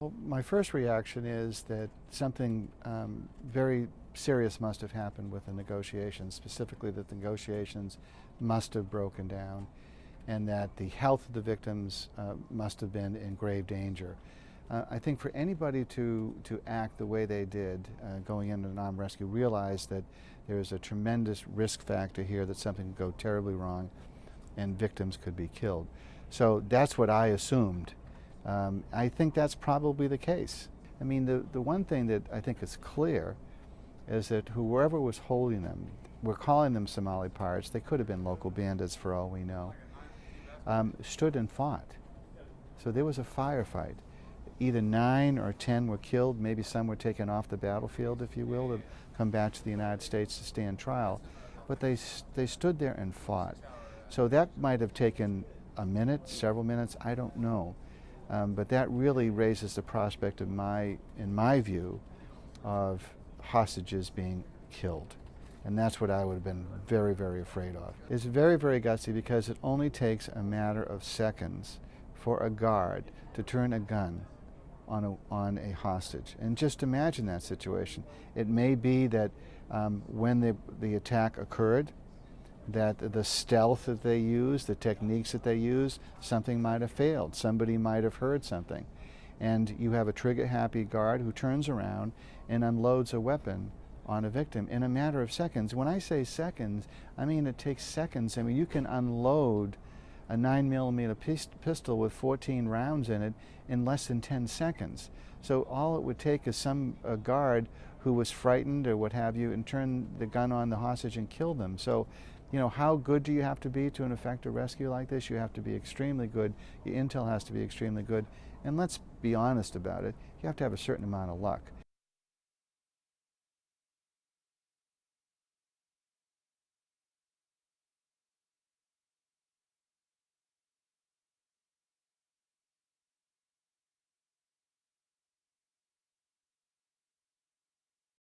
Well, my first reaction is that something very serious must have happened with the negotiations, specifically that the negotiations must have broken down and that the health of the victims must have been in grave danger. I think for anybody to act the way they did going into an armed rescue, realize that there is a tremendous risk factor here that something could go terribly wrong and victims could be killed. So that's what I assumed. I think that's probably the case. I mean, the one thing that I think is clear is that whoever was holding them, we're calling them Somali pirates, they could have been local bandits for all we know, stood and fought. So there was a firefight. Either 9 or 10 were killed, maybe some were taken off the battlefield, if you will, to come back to the United States to stand trial. But they stood there and fought. So that might have taken a minute, several minutes, I don't know. But that really raises the prospect of in my view, of hostages being killed. And that's what I would have been very, very afraid of. It's very, very gutsy because it only takes a matter of seconds for a guard to turn a gun on a hostage. And just imagine that situation. It may be that when the attack occurred, that the stealth that they use, the techniques that they use, something might have failed. Somebody might have heard something. And you have a trigger-happy guard who turns around and unloads a weapon on a victim in a matter of seconds. When I say seconds, I mean it takes seconds. I mean, you can unload a 9mm pistol with 14 rounds in it in less than 10 seconds. So all it would take is a guard who was frightened or what have you and turn the gun on the hostage and kill them. So, you know, how good do you have to be to effect a rescue like this? You have to be extremely good. Your intel has to be extremely good. And let's be honest about it, you have to have a certain amount of luck.